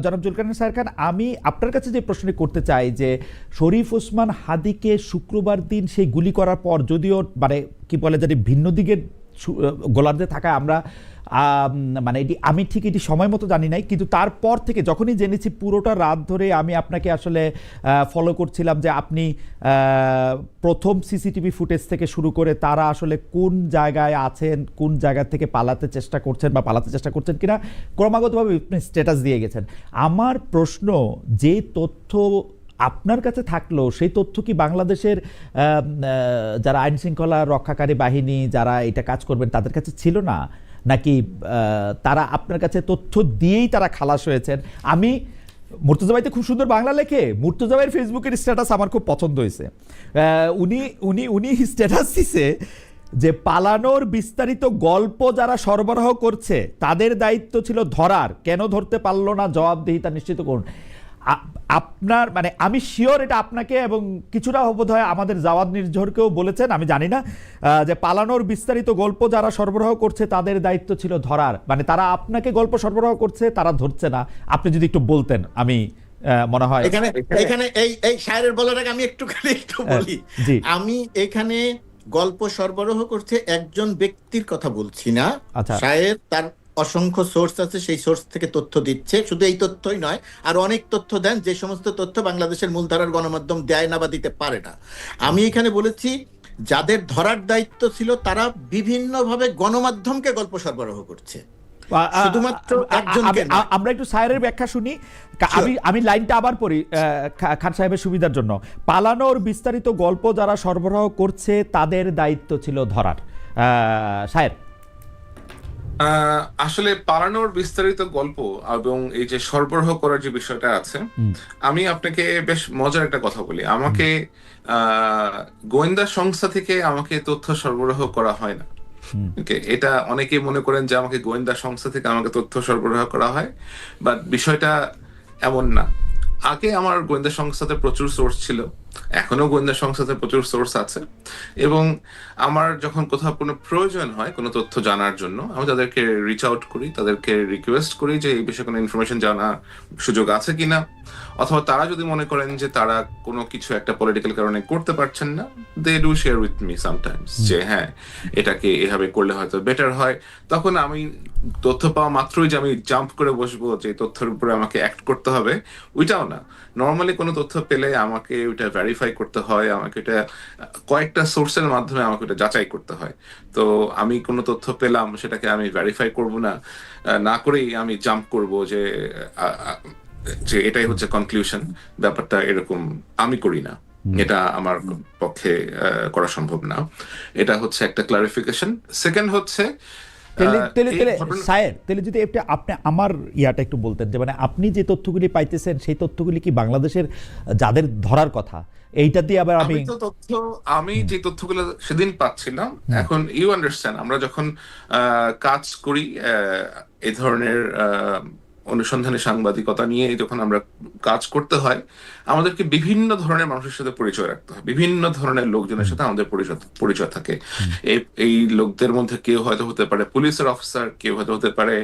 জনাব জুলকারনাইন সাহের খান, আমি আপনার কাছে যে প্রশ্ন করতে চাই যে শরীফ ওসমান হাদিকে শুক্রবার দিন সেই গুলি করার পর, যদিও মানে কি বলে যদি ভিন্ন দিকের গোলার্ধে থাকা আমরা মানে আমি ঠিক এটি সময় মতো জানি নাই, কিন্তু তারপর থেকে যখনই জেনেছি পুরোটা রাত ধরে আমি আপনাকে আসলে ফলো করছিলাম যে আপনি প্রথম সিসিটিভি ফুটেজ থেকে শুরু করে তারা আসলে কোন জায়গায় আছেন, কোন জায়গা থেকে পালাতে চেষ্টা করছেন কিনা ক্রমাগতভাবে স্ট্যাটাস দিয়ে গেছেন। আমার প্রশ্ন, যে তথ্য আপনার কাছে থাকলো সেই তথ্য কি বাংলাদেশের যারা আইন শৃঙ্খলা রক্ষাকারী বাহিনী যারা এটা কাজ করবেন তাদের কাছে ছিল না, নাকি তারা আপনার কাছে তথ্য দিয়েই তারা খালাস হয়েছেন? আমি মুর্তজা ভাই তো খুব সুন্দর বাংলা লেখে, মুর্তজা ভাইয়ের ফেসবুকের স্ট্যাটাস আমার খুব পছন্দ হয়েছে। উনি স্ট্যাটাস দিছে যে পালানোর বিস্তারিত গল্প যারা সরবরাহ করছে তাদের দায়িত্ব ছিল ধরার, কেন ধরতে পারলো না জবাবদিহিতা নিশ্চিত করুন। আপনার মানে আমি শিওর এটা আপনাকে এবং কিছুটা বোধ হয় আমাদের জাওয়াদ নির্ঝরকেও বলেছেন, আমি জানি না, যে পালানোর বিস্তারিত গল্প যারা সরবরাহ করছে তাদের দায়িত্ব ছিল ধরার, মানে তারা আপনাকে গল্প সরবরাহ করছে, তারা ধরছে না। আপনি যদি একটু বলতেন, আমি মনে হয় এখানে এই শায়ের বলার আগে আমি একটু বলি। আমি এখানে গল্প সরবরাহ করছে একজন ব্যক্তির কথা বলছি না। শায়ের তার অসংখ্য সোর্স আছে, সেই সোর্স থেকে তথ্য দিচ্ছে। শুধু এই তথ্যই নয়, আর অনেক তথ্য দেন যে সমস্ত তথ্য বাংলাদেশের মূলধারার গণমাধ্যম দেয় না বা দিতে পারে না। আমি এখানে বলেছি যাদের ধরার দায়িত্ব ছিল তারা বিভিন্নভাবে গণমাধ্যমকে গল্প সরবরাহ করছে, শুধুমাত্র একজনকে। আমরা একটু সায়েরের ব্যাখ্যা শুনি, আমি লাইনটা আবার পড়ি খান সাহেবের সুবিধার জন্য। পালানোর বিস্তারিত গল্প যারা সরবরাহ করছে তাদের দায়িত্ব ছিল ধরার। সায়ের, আসলে পালানোর বিস্তারিত গল্প এবং এই যে সরবরাহ করার যে বিষয়টা আছে, আমি আপনাকে বেশ মজার একটা কথা বলি। আমাকে গোয়েন্দা সংস্থা থেকে আমাকে তথ্য সরবরাহ করা হয় না। এটা অনেকেই মনে করেন যে আমাকে গোয়েন্দা সংস্থা থেকে আমাকে তথ্য সরবরাহ করা হয়, বাট বিষয়টা এমন না। আগে আমার গোয়েন্দা সংস্থাতে প্রচুর সোর্স ছিল, এখনো গোয়েন্দা সংস্থাতে প্রচুর সোর্স আছে, এবং আমার যখন কোথাও কোনো প্রয়োজন হয় কোনো তথ্য জানার জন্য আমি তাদেরকে রিচ আউট করি, তাদেরকে রিকোয়েস্ট করি যে এই বিষয়ে কোনো ইনফরমেশন জানার সুযোগ আছে কিনা, অথবা তারা যদি মনে করেন যে তারা কোনো কিছু একটা পলিটিক্যাল কারণে করতে পারছেন না, they do share with me sometimes যে হ্যাঁ এটাকে এভাবে করলে হয়তো বেটার হয়। তখন আমি তথ্য পাওয়া মাত্রই যে আমি জাম্প করে বসবো যে তথ্যের উপরে আমাকে অ্যাক্ট করতে হবে, ওইটাও না। নর্মালি কোনো তথ্য পেলে আমাকে ওইটা ভেরিফাই করতে হয়, আমাকে এটা কয়েকটা সোর্সের মাধ্যমে আমাকে ওটা যাচাই করতে হয়। তো আমি কোনো তথ্য পেলাম সেটাকে আমি ভেরিফাই করব না করেই আমি জাম্প করব যে এটাই হচ্ছে কনক্লুশন। ব্যাপারটা এরকম আমি করি না, এটা আমার পক্ষে করা সম্ভব না। এটা হচ্ছে একটা ক্লারিফিকেশন। সেকেন্ড হচ্ছে তাহলে যদি আপনি আমার ইয়াটা একটু বলতেন যে মানে আপনি যে তথ্যগুলি পাইতেছেন সেই তথ্যগুলি কি বাংলাদেশের যাদের ধরার কথা, এইটা দিয়ে আবার আমি যে তথ্যগুলো সেদিন পাচ্ছিলাম, এখন ইউ আন্ডারস্ট্যান্ড আমরা যখন কাজ করি এই ধরনের অনুসন্ধানী সাংবাদিকতা নিয়ে যখন আমরা কাজ করতে হয়, আমাদেরকে বিভিন্ন ধরনের মানুষের সাথে পরিচয় রাখতে হয়, বিভিন্ন ধরনের লোকজনের সাথে আমাদের পরিচয় থাকে। এই লোকদের মধ্যে কেউ হয়তো হতে পারে পুলিশের অফিসার, কেউ হয়তো হতে পারে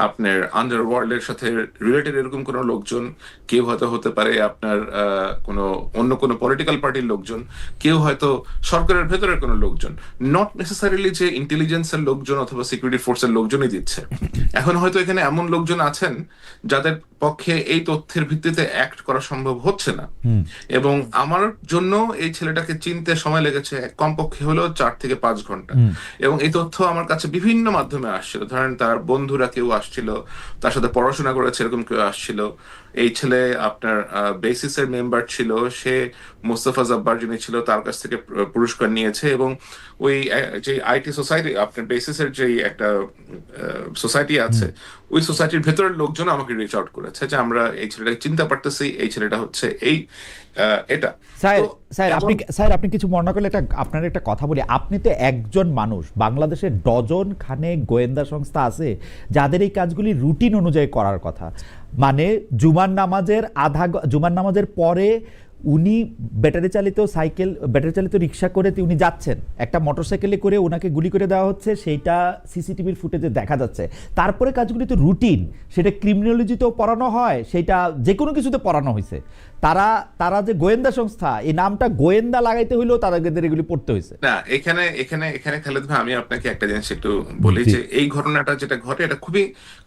আপনার আন্ডারওয়ার্ল্ডের সাথে রিলেটেড এরকম কোনো লোকজন, কেউ হয়তো হতে পারে আপনার অন্য কোনো পলিটিক্যাল পার্টির লোকজন, কেউ হয়তো সরকারের ভেতরের কোনো লোকজন, নট নেসেসারিলি যে ইন্টেলিজেন্সের লোকজন অথবা সিকিউরিটি ফোর্সের লোকজনই দিচ্ছে। এখন হয়তো এখানে এমন লোকজন আছেন যাদের পক্ষে এই তথ্যের ভিত্তিতে অ্যাক্ট করা সম্ভব হচ্ছে না, এবং আমার জন্য এই ছেলেটাকে চিনতে সময় লেগেছে কমপক্ষে হলো 4 থেকে 5 ঘন্টা। এবং এই তথ্য আমার কাছে বিভিন্ন মাধ্যমে আসছিল। ধরেন তার বন্ধুরা কেউ আসছিল, তার সাথে পড়াশোনা করেছে এরকম কেউ আসছিল। এই ছেলে আপনার বেসিসের মেম্বার ছিল, সে মোস্তফা জব্বার যিনি ছিল তার কাছ থেকে পুরস্কার নিয়েছে, এবং ওই যে আইটি সোসাইটি আপনার বেসিসের যে একটা সোসাইটি আছে, ওই সোসাইটির ভেতরের লোকজন আমাকে রিচ আউট করেছে যে আমরা এই ছেলেটাকে চিনতে পারতেছি, এই ছেলেটা হচ্ছে এই এটা। স্যার আপনি কিছু মনে করলে আপনার একটা কথা বলি, আপনি তো একজন মানুষ, বাংলাদেশের ডজন খানেক গোয়েন্দা সংস্থা আছে যাদের এই কাজগুলি রুটিন অনুযায়ী করার কথা। মানে জুমার নামাজের পরে উনি ব্যাটারি চালিত সাইকেল, ব্যাটারি চালিত রিক্সা করে উনি যাচ্ছেন, একটা মোটরসাইকেলে করে ওনাকে গুলি করে দেওয়া হচ্ছে, সেইটা সিসিটিভির ফুটেজে দেখা যাচ্ছে। তারপরে কাজগুলি তো রুটিন, সেটা ক্রিমিনোলজিতেও পড়ানো হয়, সেটা যে কোনো কিছুতে পড়ানো হয়েছে। তারা যে গোয়েন্দা সংস্থা, এই নামটা গোয়েন্দা লাগাইতে হইলেও তাদের এগুলি পড়তে হয়েছে। না, এখানে এখানে এখানে খালেদ ভাই, আমি আপনাকে একটা জিনিস একটু বলি যে এই ঘটনাটা যেটা ঘটে, এটা খুবই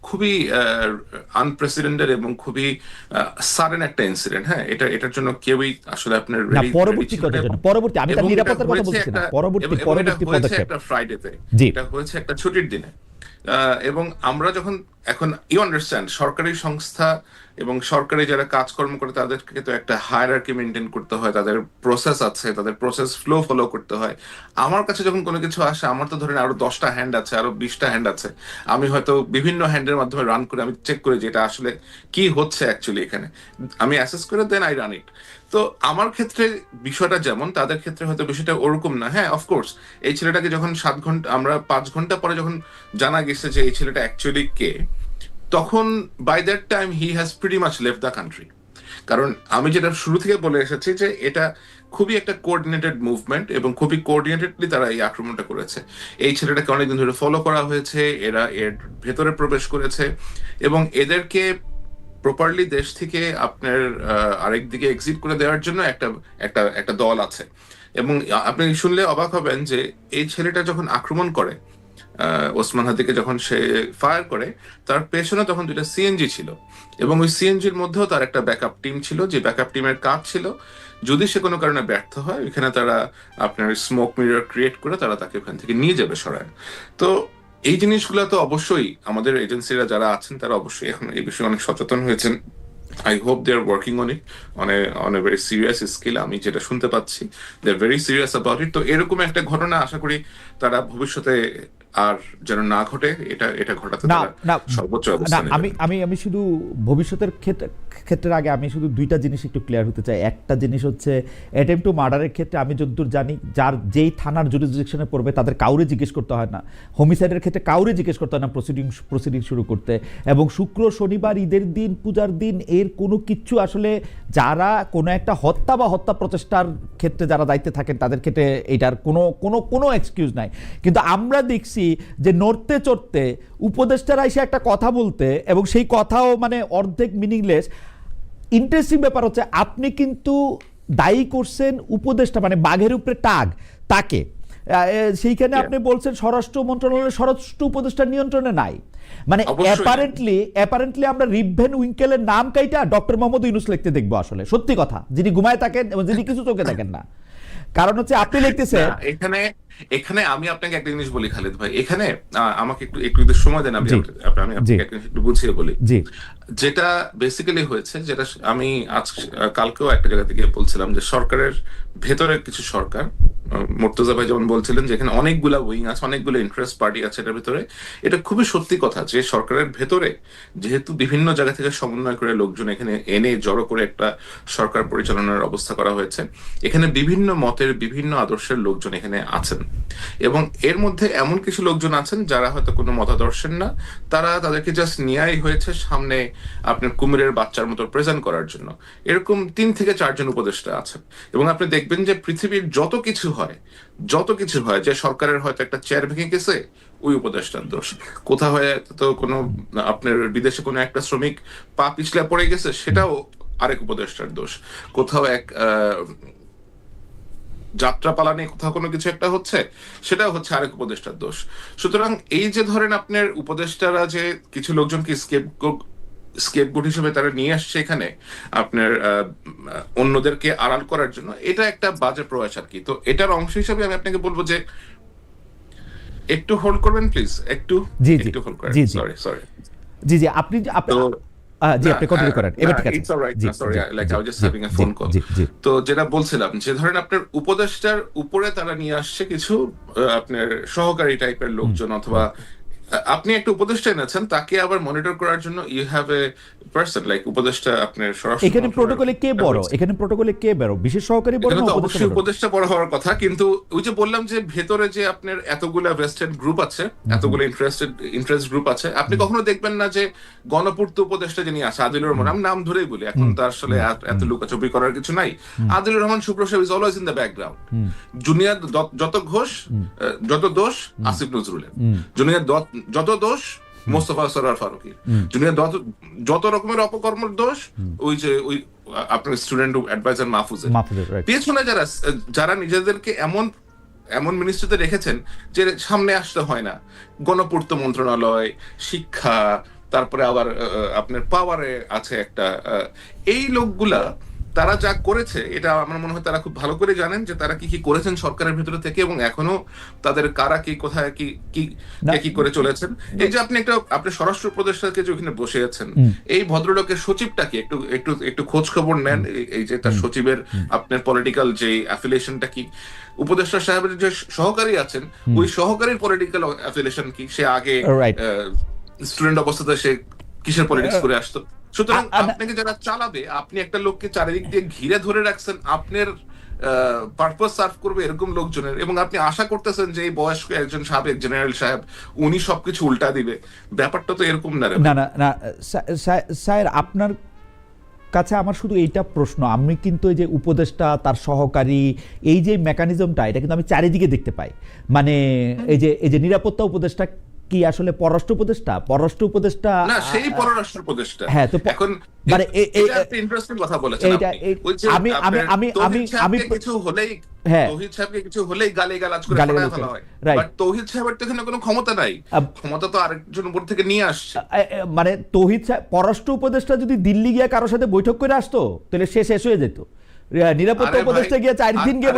খুবই আনপ্রেসিডেন্টেড এবং খুবই সাডেন একটা ইনসিডেন্ট। হ্যাঁ, এটার জন্য কেউই আসলে আপনার পরবর্তী কথার জন্য, পরবর্তী, আমি তার নিরাপত্তার কথা বলছি না, পরবর্তী পদক্ষেপ, একটা ফ্রাইডেতে, এটা হয়েছে একটা ছুটির দিনে। এবং আমরা যখন এখন ইউ আন্ডারস্ট্যান্ড, সরকারি সংস্থা এবং সরকারি যারা কাজকর্ম করে তাদেরকে তো একটা হায়ারার্কি মেনটেন করতে হয়, তাদের প্রসেস আছে, তাদের প্রসেস ফ্লো ফলো করতে হয়। আমার কাছে যখন কোনো কিছু আসে, আমার তো ধরেন আরো 10টা হ্যান্ড আছে, আরো 20টা হ্যান্ড আছে, আমি হয়তো বিভিন্ন হ্যান্ডের মাধ্যমে রান করে আমি চেক করি যে এটা আসলে কি হচ্ছে অ্যাকচুয়ালি এখানে, আমি অ্যাসেস করে দেন আই রান ইট। তো আমার ক্ষেত্রে বিষয়টা যেমন, তাদের ক্ষেত্রে হয়তো বিষয়টা ওরকম না। হ্যাঁ, অফকোর্স এই ছেলেটাকে যখন 7 ঘন্টা, আমরা 5 ঘন্টা পরে যখন জানা গেছে যে এই ছেলেটা অ্যাকচুয়ালি কে, তখন by that time he has pretty much left the country. কারণ আমি যেটা শুরু থেকে বলে এসেছি যে এটা খুবই একটা কোঅর্ডিনেটেড মুভমেন্ট এবং খুবই কোঅর্ডিনেটেডলি তারা এই আক্রমণটা করেছে। এই ছেলেটাকে অনেকদিন ধরে ফলো করা হয়েছে, এরা এর ভেতরে প্রবেশ করেছে এবং এদেরকে প্রপারলি দেশ থেকে আপনার আরেক দিকে এক্সিট করে দেওয়ার জন্য একটা একটা একটা দল আছে। এবং আপনি শুনলে অবাক হবেন যে এই ছেলেটা যখন আক্রমণ করে, ওসমান হাদিকে যখন সে ফায়ার করে, তার পেছনে তখন 2টা সিএনজি ছিল এবং ওই সিএনজির মধ্যেও তার একটা ব্যাকআপ টিম ছিল, যে ব্যাকআপ টিমের কাজ ছিল যদি সে কোনো কারণে ব্যর্থ হয়, ওইখানে তারা আপনার স্মোক মিরর ক্রিয়েট করে তারা তাকে ওখান থেকে নিয়ে যাবে সরায়। তো এই জিনিসগুলো তো অবশ্যই আমাদের এজেন্সিরা যারা আছেন তারা অবশ্যই এখন এই বিষয়ে অনেক সচেতন হয়েছেন। I hope they are working on it on a very serious scale. আমি যেটা শুনতে পাচ্ছি, they are very serious about it. তো এরকম একটা ঘটনা আশা করি তারা ভবিষ্যতে আর যেন না ঘটে, এটা ঘটাতে তারা সর্বোচ্চ অবস্থানে। আমি শুধু ভবিষ্যতের ক্ষেত্রের আগে আমি শুধু 2টা জিনিস একটু ক্লিয়ার হতে চাই। একটা জিনিস হচ্ছে অ্যাটেম্পট টু মার্ডারের ক্ষেত্রে আমি যতদূর জানি, যেই থানার জুরিসডিকশনে পড়বে তাদের কাউরে জিজ্ঞেস করতে হয় না। হোমিসাইডের ক্ষেত্রে কাউরে জিজ্ঞেস করতে হয় না প্রসিডিং শুরু করতে। এবং শুক্র, শনিবার, ঈদের দিন, পূজার দিন, এর কোনো কিচ্ছু আসলে যারা কোনো একটা হত্যা বা হত্যা প্রচেষ্টার ক্ষেত্রে যারা দায়িত্বে থাকেন তাদের ক্ষেত্রে এটার কোনো এক্সকিউজ নাই। কিন্তু আমরা দেখছি যে নড়তে চড়তে উপদেষ্টারা এসে একটা কথা বলতে, এবং সেই কথাও মানে অর্ধেক মিনিংলেস। ইন্টারেস্টিং ব্যাপার হচ্ছে আপনি কিন্তু দায়ী করছেন উপদেষ্টা, মানে বাঘের উপরে টাগ তাকে, সেইখানে আপনি বলছেন স্বরাষ্ট্র মন্ত্রণালয়ের স্বরাষ্ট্র উপদেষ্টার নিয়ন্ত্রণে নাই। মানে অ্যাপারেন্টলি আমরা রিভেন উইঙ্কেলের নাম কাইটা ডক্টর মোহাম্মদ ইউনূস লিখতে দেখবো আসলে, সত্যি কথা, যিনি ঘুমায় থাকেন এবং যিনি কিছু চোখে দেখেন না। কারণ হচ্ছে আপনি লিখতেছেন এখানে আমি আপনাকে একটা জিনিস বলি খালেদ ভাই, এখানে আমাকে একটু সময় দেন, আমি আপনাকে একটু বুঝিয়ে বলি। যেটা বেসিক্যালি হয়েছে, যেটা আমি কালকেও একটা জায়গা থেকে বলছিলাম, যে সরকারের ভেতরে কিছু সরকার, মুর্তজা ভাই যেমন বলছিলেন যে এখানে অনেকগুলা উইং আছে, অনেকগুলো ইন্টারেস্ট পার্টি আছে এটার ভেতরে। এটা খুবই সত্যি কথা যে সরকারের ভেতরে যেহেতু বিভিন্ন জায়গা থেকে সমন্বয় করে লোকজন এখানে এনে জড়ো করে একটা সরকার পরিচালনার অবস্থা করা হয়েছে, এখানে বিভিন্ন মতের বিভিন্ন আদর্শের লোকজন এখানে আছেন এবং এর মধ্যে এমন কিছু লোকজন আছেন যারা হয়তো কোনো মতাদর্শের না, তারা তাদেরকে জাস্ট নিয়াই হয়েছে সামনে আপনার কুমিরের বাচ্চার মতো প্রেজেন্ট করার জন্য। এরকম 3 থেকে 4 জন উপদেষ্টা আছেন এবং আপনি দেখবেন যে পৃথিবীর যত কিছু হয় যে সরকারের হয়তো একটা চেয়ার ভেঙে গেছে, ওই উপদেষ্টার দোষ। কোথাও হয়তো কোনো আপনার বিদেশে কোনো একটা শ্রমিক পা পিছলে পড়ে গেছে, সেটাও আরেক উপদেষ্টার দোষ। কোথাও এক যাত্রা পালানে কোথাও কোনো কিছু একটা হচ্ছে, সেটাও হচ্ছে আরেক উপদেষ্টার দোষ। সুতরাং এই যে ধরেন আপনার উপদেষ্টারা যে কিছু লোকজনকে স্কেপগোট হিসেবে তারা নিয়ে আসছে এখানে আপনার অন্যদেরকে আড়াল করার জন্য, এটা একটা বাজে প্রয়াস আর কি। তো এটার অংশ হিসেবে আমি আপনাকে বলবো যে একটু হোল্ড করবেন প্লিজ, একটু হোল্ড করেন। সরি জি আপনি কন্টিনিউ করেন, এবার ঠিক আছে। It's alright, sorry, like I was just having a phone call. তো যেটা বলছিলাম যে ধরেন আপনার উপদেষ্টার উপরে তারা নিয়ে আসছে কিছু আপনার সহকারী টাইপের লোকজন, অথবা আপনি একটা উপদেষ্টা এনেছেন, তাকে আবার মনিটর করার জন্য you have a person, like উপদেষ্টা আপনার স্বরাষ্ট্র এখানে প্রটোকলে কে বড়, এখানে প্রটোকলে কে বড়, বিশেষ সহকারী বড় না অবশ্যই উপদেষ্টা বড় হওয়ার কথা, কিন্তু ওই যে বললাম যে ভেতরে যে আপনার এতগুলা ভেস্টেড গ্রুপ আছে, এতগুলো ইন্টারেস্ট গ্রুপ আছে, আপনি কখনো দেখবেন না যে গণপূর্ত উপদেষ্টা যিনি আছে আদিলুর রহমান, আমি নাম ধরেই বলি, এখন তো আসলে এত লুকাচুপি করার কিছু নাই, আদিলুর রহমান শুভ্র সাহেব is always in the background. Junior যত ঘোষ যত দোষ আসিফ নজরুলের, জুনিয়র যত দোষ মোস্তফা সরোয়ার ফারুকীর, জুনিয়র যত রকমের অপকর্মের দোষ ওই যে ওই আপনার স্টুডেন্ট অ্যাডভাইজার মাহফুজের। পেছনে যারা নিজেদেরকে এমন মিনিস্ট্রিতে রেখেছেন যে সামনে আসতে হয় না, গণপূর্ত মন্ত্রণালয়, শিক্ষা, তারপরে আবার আপনার পাওয়ারে আছে একটা, এই লোকগুলা তারা যা করেছে এটা আমার মনে হয় তারা খুব ভালো করে জানেন যে তারা কি কি করেছেন সরকারের ভিতরে থেকে, এবং এখনো তাদের কারা কি কোথায় কি করে চলেছেন। এই যে আপনি স্বরাষ্ট্র উপদেষ্টাকে যে ওখানে বসে আছেন, এই ভদ্রলোকের সচিবটা কি একটু খোঁজ খবর নেন, এই যে তার সচিবের আপনার পলিটিক্যাল যে অ্যাফিলিয়েশনটা কি, উপদেষ্টা সাহেবের যে সহকারী আছেন ওই সহকারীর পলিটিক্যাল অ্যাফিলিয়েশন কি, সে আগে স্টুডেন্ট অবস্থাতে সে কিসের পলিটিক্স করে আসতো। সুতরাং আপনাকে যারা চালাবে, আপনি একটা লোককে চারিদিক দিয়ে ঘিরে ধরে রাখছেন, আপনার পারপাস সার্ভ করবে এরকম লোকজনের, এবং আপনি আশা করতেছেন যে এই বয়স্ক একজন সাবেক জেনারেল সাহেব উনি সবকিছু উল্টা দিবে, ব্যাপারটা তো এরকম না। না স্যার, আপনার কাছে আমার শুধু এইটা প্রশ্ন, আমি কিন্তু এই যে উপদেষ্টা তার সহকারী এই যে মেকানিজমটা, এটা কিন্তু আমি চারিদিকে দেখতে পাই। মানে এই যে নিরাপত্তা উপদেষ্টা কি আসলে পররাষ্ট্র উপদেষ্টা না, সেই পররাষ্ট্র উপদেষ্টা। হ্যাঁ, তো এখন মানে একটা ইন্টারেস্টিং কথা বলেছেন আপনি, আমি কিছু হলেই তৌহিদ সাহেবকে কিছু হলেই গালিগালাজ করে ফেলা হয়, বাট তৌহিদ সাহেবের তো এখানে কোনো ক্ষমতা নাই, ক্ষমতা তো আরেকজন উপর থেকে নিয়ে আসছে। মানে তৌহিদ সাহেব পররাষ্ট্র উপদেষ্টা যদি দিল্লি গিয়ে কারোর সাথে বৈঠক করে আসতো তাহলে সে শেষ হয়ে যেত। নিরাপত্তা উপদেষ্টা গিয়ে 4 দিন গিয়ে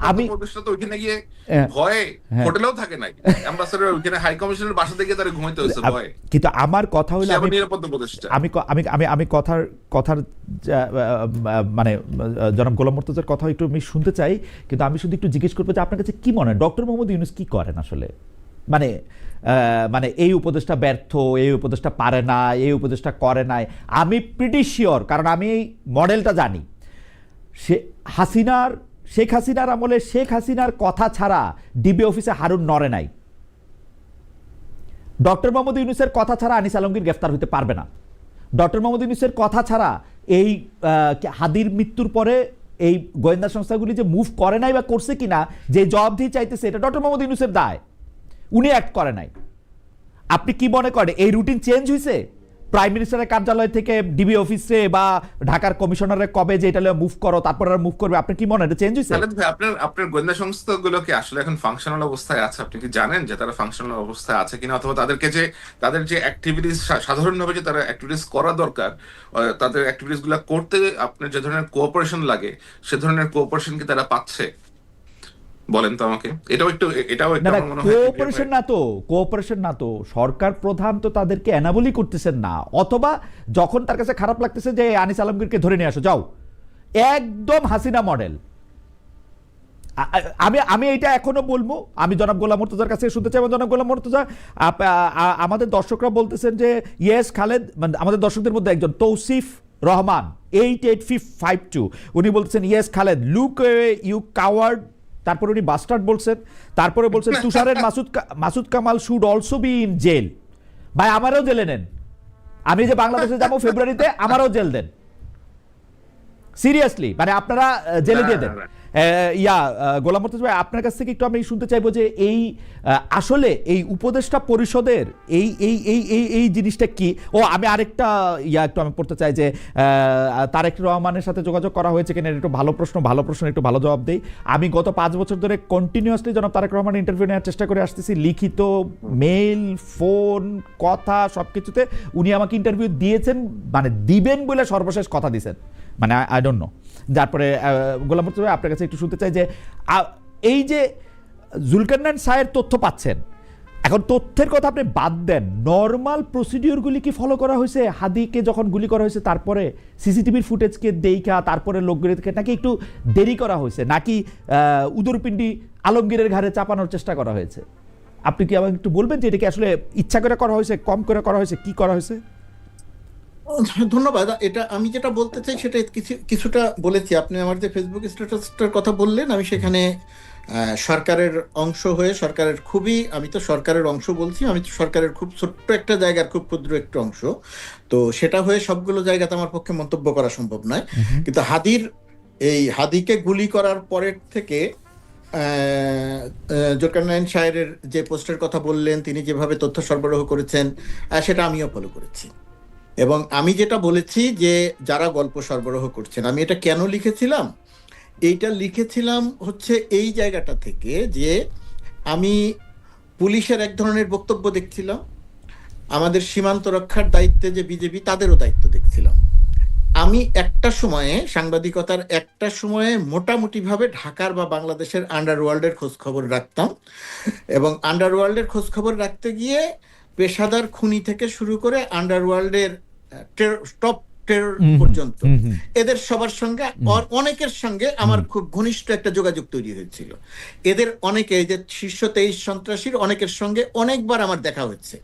আমি তো ওইখানে গিয়ে ভয়ে হোটেলেও থাকে নাই, অ্যাম্বাসেডর ওইখানে হাই কমিশনার বাসাতে গিয়ে তারা ঘুমাইতে হয়েছে ভয়ে। কিন্তু আমার কথা হলো, আমি নিরাপত্তা উপদেষ্টা, আমি কথার মানে জনাব গোলাম মুর্তজার কথা একটু আমি শুনতে চাই, কিন্তু আমি শুধু একটু জিজ্ঞেস করবো যে আপনার কাছে কি মনে হয় ডক্টর মোহাম্মদ ইউনূস কি করেন আসলে? মানে এই উপদেষ্টা ব্যর্থ, এই উপদেষ্টা পারে না, এই উপদেষ্টা করে নাই, আমি প্রিটি শিওর, কারণ আমি এই মডেলটা জানি। শেখ হাসিনার আমলে শেখ হাসিনার কথা ছাড়া ডিবি অফিসে হারুন নড়ে নাই। ডক্টর মোহাম্মদ ইউনূসের কথা ছাড়া আনিস আলমগীর গ্রেফতার হতে পারবে না। ডক্টর মোহাম্মদ ইউনূসের কথা ছাড়া এই হাদির মৃত্যুর পরে এই গোয়েন্দা সংস্থাগুলি যে মুভ করে নাই বা করছে কিনা, যে জবাবদিহি চাইতেছে, এটা ডক্টর মোহাম্মদ ইউনূসের দায়, উনি অ্যাক্ট করে নাই। আপনি কি মনে করেন এই রুটিন চেঞ্জ হয়েছে প্রাইম মিনিস্টারের কার্যালয় থেকে ডিবি অফিসে বা ঢাকার কমিশনারে কবে যে এটা মুভ করো তারপর আর মুভ করবে, আপনি কি মনে হয় এটা চেঞ্জ হয়েছে? আপনার গোয়েন্দা সংস্থাগুলোকে আসলে এখন ফাংশনাল অবস্থায় আছে, আপনি কি জানেন যে তারা ফাংশনাল অবস্থায় আছে কিনা, অথবা তাদের যে অ্যাক্টিভিটিস সাধারণভাবে যে তারা অ্যাক্টিভিটিস করা দরকার, তাদের অ্যাক্টিভিটিস গুলো করতে আপনার যে ধরনের কোঅপারেশন লাগে সে ধরনের কোঅপারেশন কি তারা পাচ্ছে? বলেন তো আমাকে। এটাও একটু কোঅপারেশন না তো সরকার প্রধান তো তাদেরকে এনাবলই করতেছেন না, অথবা যখন তার কাছে খারাপ লাগতেছে যে আনিস আলমগীরকে ধরে নিয়ে আসো যাও, একদম হাসিনা মডেল। আমি এইটা এখনো বলবো, আমি জনাব গোলাম মুর্তজার কাছে শুনতে চাই। জনাব গোলাম মুর্তজা, আমাদের দর্শকরা বলতেছেন যে ইয়েস খালেদ, মানে আমাদের দর্শকদের মধ্যে একজন তৌসিফ রহমান 88552 উনি বলতেছেন yes Khaled look you coward, তারপরে উনি বাস্টার্ড বলছেন, তারপরে বলছেন তুষারের Masud Kamal should also be in jail. ভাই আমারও জেলে নেন, আমি যে বাংলাদেশে যাবো ফেব্রুয়ারিতে, আমারও জেল দেন, সিরিয়াসলি, মানে আপনারা জেলে দিয়ে দেন। গোলাম মুর্তজা ভাই, আপনার কাছ থেকে একটু আমি শুনতে চাইবো যে এই আসলে এই উপদেষ্টা পরিষদের এই জিনিসটা কি। আমি আরেকটা একটু আমি পড়তে চাই যে তারেক রহমানের সাথে যোগাযোগ করা হয়েছে কিনা, একটু ভালো প্রশ্ন একটু ভালো জবাব দেই। আমি গত 5 বছর ধরে কন্টিনিউয়াসলি জনাব তারেক রহমানের ইন্টারভিউ নেওয়ার চেষ্টা করে আসতেছি, লিখিত, মেইল, ফোন, কথা, সবকিছুতে উনি আমাকে ইন্টারভিউ দিয়েছেন, মানে দিবেন বলে সর্বশেষ কথা দিয়েছেন, মানে আই ডোন্ট নো। তারপরে গোলাম মুর্তজা ভাই, আপনার কাছে একটু শুনতে চাই যে এই যে জুলকারনাইন সাহের তথ্য পাচ্ছেন, এখন তথ্যের কথা আপনি বাদ দেন, নর্মাল প্রসিডিওরগুলি কি ফলো করা হয়েছে? হাদিকে যখন গুলি করা হয়েছে তারপরে সিসিটিভির ফুটেজকে দেখা তারপরে লোকগুলিকে নাকি একটু দেরি করা হয়েছে, নাকি উদরপিণ্ডি আলমগীরের ঘাড়ে চাপানোর চেষ্টা করা হয়েছে? আপনি কি আমাকে একটু বলবেন যে এটা কি আসলে ইচ্ছা করে করা হয়েছে, কম করে করা হয়েছে, কি করা হয়েছে? ধন্যবাদ। এটা আমি যেটা বলতে চাই সেটা কিছুটা বলেছি। আপনি আমার যে ফেসবুক স্ট্যাটাসটার কথা বললেন, আমি সেখানে সরকারের অংশ হয়ে আমি তো সরকারের অংশ বলছি, আমি তো সরকারের খুব ছোট্ট একটা জায়গার খুব ক্ষুদ্র একটা অংশ, তো সেটা হয়ে সবগুলো জায়গাতে আমার পক্ষে মন্তব্য করা সম্ভব নয়। কিন্তু হাদিকে গুলি করার পরের থেকে জুলকারনাইন সাহেবের যে পোস্টের কথা বললেন, তিনি যেভাবে তথ্য সরবরাহ করেছেন, সেটা আমিও ফলো করেছি। এবং আমি যেটা বলেছি যে যারা গল্প সরবরাহ করছেন, আমি এটা কেন লিখেছিলাম, এইটা লিখেছিলাম হচ্ছে এই জায়গাটা থেকে যে আমি পুলিশের এক ধরনের বক্তব্য দেখছিলাম, আমাদের সীমান্ত রক্ষার দায়িত্বে যে বিজেপি, তাদেরও দায়িত্ব দেখছিলাম। আমি সাংবাদিকতার একটা সময়ে মোটামুটি ভাবে ঢাকার বা বাংলাদেশের আন্ডারওয়ার্ল্ডের খোঁজ খবর রাখতাম, এবং আন্ডারওয়ার্ল্ডের খোঁজ খবর রাখতে গিয়ে পেশাদার খুনি থেকে শুরু করে আন্ডারওয়ার্ল্ডের টপ টেরর পর্যন্ত এদের সবার সঙ্গে, অনেকের সঙ্গে আমার খুব ঘনিষ্ঠ একটা যোগাযোগ তৈরি হয়েছিল। এদের অনেকে, যে শীর্ষ 23 সন্ত্রাসীর অনেকের সঙ্গে অনেকবার আমার দেখা হয়েছে,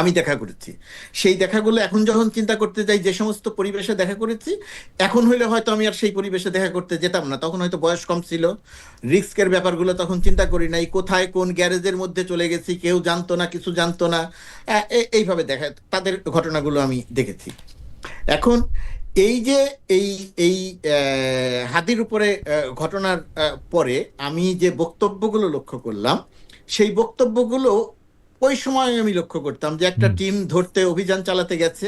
আমি দেখা করেছি। সেই দেখাগুলো এখন যখন চিন্তা করতে যাই, যে সমস্ত পরিবেশে দেখা করেছি, এখন হইলে হয়তো আমি আর সেই পরিবেশে দেখা করতে যেতাম না। তখন হয়তো বয়স কম ছিল, রিস্কের ব্যাপারগুলো তখন চিন্তা করি নাই, কোথায় কোন গ্যারেজের মধ্যে চলে গেছি কেউ জানতো না, কিছু জানতো না, এইভাবে তাদের ঘটনাগুলো আমি দেখেছি। এখন এই যে এই হাদির উপরে ঘটনার পরে আমি যে বক্তব্যগুলো লক্ষ্য করলাম, সেই বক্তব্যগুলো ওই সময় আমি লক্ষ্য করতাম যে একটা টিম ধরতে অভিযান চালাতে গেছে,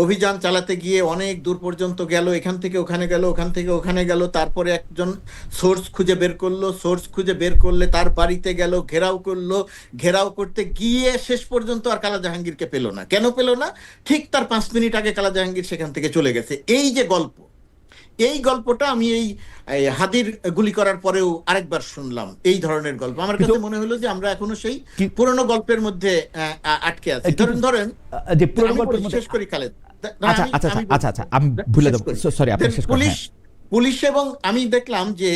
অভিযান চালাতে গিয়ে অনেক দূর পর্যন্ত গেল, এখান থেকে ওখানে গেল, ওখান থেকে ওখানে গেল, তারপরে একজন সোর্স খুঁজে বের করলো, সোর্স খুঁজে বের করলে তার বাড়িতে গেল, ঘেরাও করলো, ঘেরাও করতে গিয়ে শেষ পর্যন্ত আর কালা জাহাঙ্গীরকে পেল না। কেন পেল না? ঠিক তার 5 মিনিট আগে কালা জাহাঙ্গীর সেখান থেকে চলে গেছে। এই যে গল্প, এই গল্পটা আমি এই হাদির গুলি করার পরেও আরেকবার শুনলাম। এই ধরনের গল্প আমার কাছে মনে হলো যে আমরা এখনো সেই পুরনো গল্পের মধ্যে আটকে আছি। ধরেন যে পুরনো গল্প শেষ করি খালেদ। আমি ভুলে যাব, সরি, আপনি শেষ করুন। পুলিশ এবং আমি দেখলাম যে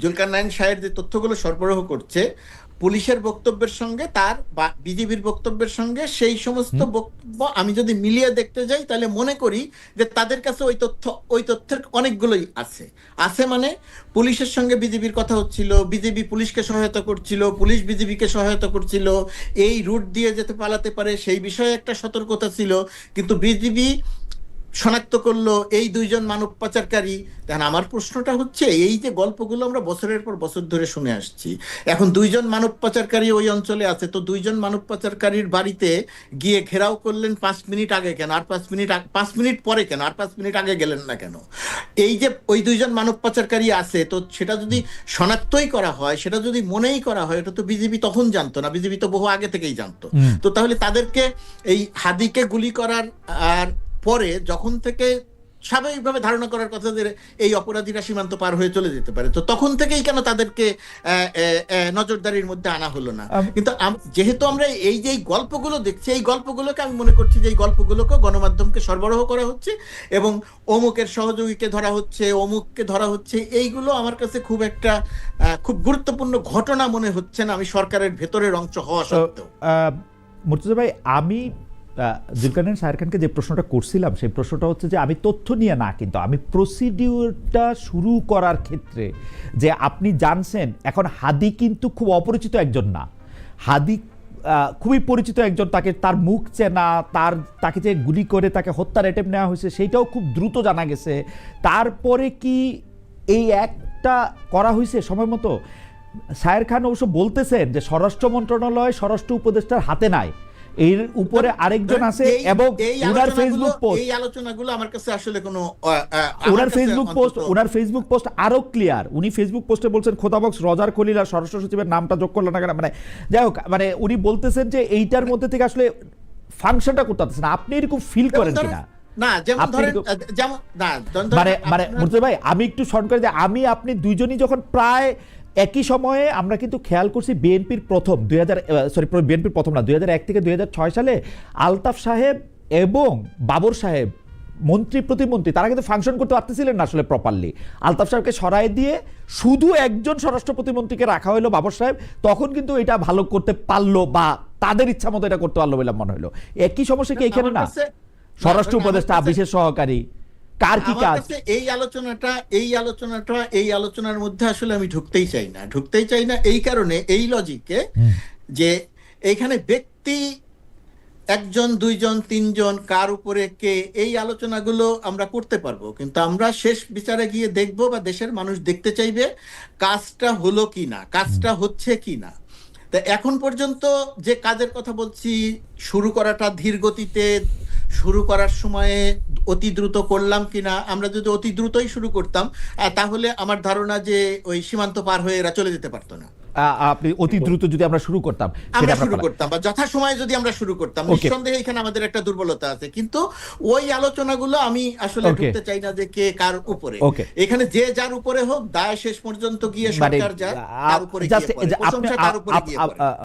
জুলকারনাইন সাহেব যে তথ্যগুলো সরবরাহ করছে, পুলিশের বক্তব্যের সঙ্গে তার বা বিজেপির বক্তব্যের সঙ্গে সেই সমস্ত বক্তব্য আমি যদি মিলিয়ে দেখতে যাই, তাহলে মনে করি যে তাদের কাছে ওই তথ্যের অনেকগুলোই আছে। মানে পুলিশের সঙ্গে বিজেপির কথা হচ্ছিল, বিজেপি পুলিশকে সহায়তা করছিল, পুলিশ বিজেপিকে সহায়তা করছিল, এই রুট দিয়ে যেতে পালাতে পারে সেই বিষয়ে একটা সতর্কতা ছিল। কিন্তু বিজেপি শনাক্ত করলো এই 2 জন মানব পাচারকারী। দেখেন, আমার প্রশ্নটা হচ্ছে, এই যে গল্পগুলো আমরা বছরের পর বছর ধরে শুনে আসছি, এখন 2 জন মানব পাচারকারী ওই অঞ্চলে আছে, তো 2 জন মানব পাচারকারীর বাড়িতে গিয়ে ঘেরাও করলেন 5 মিনিট আগে কেন, আর 5 মিনিট পরে কেন, আর 5 মিনিট আগে গেলেন না কেন? এই যে ওই 2 জন মানব পাচারকারী আছে, তো সেটা যদি শনাক্তই করা হয়, সেটা যদি মনেই করা হয়, এটা তো বিজেপি তখন জানতো না, বিজেপি তো বহু আগে থেকেই জানতো। তো তাহলে তাদেরকে এই হাদিকে গুলি করার আর পরে যখন থেকে স্বাভাবিকভাবে ধারণা করার কথা যে এই অপরাধীরা সীমান্ত পার হয়ে চলে যেতে পারে, তো তখন থেকেই কেন তাদেরকে নজরদারির মধ্যে আনা হলো না? কিন্তু যেহেতু আমরা এই যে গল্পগুলো দেখছি, এই গল্পগুলোকে আমি মনে করছি যে এই গল্পগুলোকে গণমাধ্যমকে সরবরাহ করা হচ্ছে এবং অমুকের সহযোগীকে ধরা হচ্ছে, অমুককে ধরা হচ্ছে, এইগুলো আমার কাছে খুব গুরুত্বপূর্ণ ঘটনা মনে হচ্ছে না, আমি সরকারের ভেতরের অংশ হওয়া সত্ত্বেও। মুর্তজা ভাই, আমি জুলকারনাইন সাহের খানকে যে প্রশ্নটা করছিলাম, সেই প্রশ্নটা হচ্ছে যে আমি তথ্য নিয়ে না, কিন্তু আমি প্রসিডিউরটা শুরু করার ক্ষেত্রে যে আপনি জানছেন এখন হাদি কিন্তু খুব অপরিচিত একজন না, হাদি খুবই পরিচিত একজন, তার মুখ চেনা, তাকে যে গুলি করে তাকে হত্যার অ্যাটেম্প নেওয়া হয়েছে সেইটাও খুব দ্রুত জানা গেছে। তারপরে কি এই একটা করা হয়েছে সময় মতো? সাহের খান অবশ্য বলতেছেন যে স্বরাষ্ট্র মন্ত্রণালয় স্বরাষ্ট্র উপদেষ্টার হাতে নাই, এর উপরে আরেকজন আছে, এবং ওনার ফেসবুক পোস্ট, এই আলোচনাগুলো আমার কাছে আসলে কোনো ওনার ফেসবুক পোস্ট আরো ক্লিয়ার। উনি ফেসবুক পোস্টে বলছেন খোদাবক্স রজার খলিল আর স্বরাষ্ট্র সচিবের নামটা যোগ করলেন না কেন, মানে যাই হোক, মানে উনি বলতেছেন যে এইটার মধ্যে থেকে আসলে ফাংশনটা করতে পারতেছে না। আপনি এরকম ফিল করেন কিনা? না, যেমন ধরেন মানে মুর্তজা ভাই, আমি একটু শর্ট করে যে আপনি দুইজনই যখন প্রায় একই সময়ে আমরা কিন্তু খেয়াল করছি বিএনপির প্রথম 2001 থেকে 2006 সালে আলতাফ সাহেব এবং বাবর সাহেব মন্ত্রী প্রতিমন্ত্রী তারা কিন্তু ফাংশন করতে পারতেছিলেন না আসলে প্রপারলি। আলতাফ সাহেবকে সরাই দিয়ে শুধু একজন স্বরাষ্ট্র প্রতিমন্ত্রীকে রাখা হলো, বাবর সাহেব, তখন কিন্তু এটা ভালো করতে পারলো বা তাদের ইচ্ছা মতো এটা করতে পারলো বলে মনে হলো। একই সমস্যা কি এখানে না? স্বরাষ্ট্র উপদেষ্টা, বিশেষ সহকারী, কার কি কাজ? এই আলোচনার মধ্যে আসলে আমি ঢুকতেই চাই না এই কারণে, এই লজিকে যে এইখানে ব্যক্তি একজন, দুইজন, তিনজন, কার উপরে কে, এই আলোচনাগুলো আমরা করতে পারবো, কিন্তু আমরা শেষ বিচারে গিয়ে দেখব বা দেশের মানুষ দেখতে চাইবে কাজটা হলো কিনা, কাজটা হচ্ছে কিনা। তা এখন পর্যন্ত যে কাজের কথা বলছি, শুরু করাটা ধীর গতিতে, শুরু করার সময়ে অতি দ্রুত করলাম কিনা, আমরা যদি অতি দ্রুতই শুরু করতাম তাহলে আমার ধারণা যে ওই সীমান্ত পার হয়ে এরা চলে যেতে পারতো না। আপনি অতি দ্রুত যদি আমরা শুরু করতাম বা যথাসময়ে যদি আমরা শুরু করতাম, নিঃসন্দেহে এখানে আমাদের একটা দুর্বলতা আছে, কিন্তু ওই আলোচনাগুলো আমি আসলে ঢুকতে চাই না যে কে কার উপরে। এখানে যে যার উপরে হোক, দায় শেষ পর্যন্ত গিয়ে সরকার যার উপরে গিয়ে পড়ে, প্রশংসা তার উপরে গিয়ে পড়ে।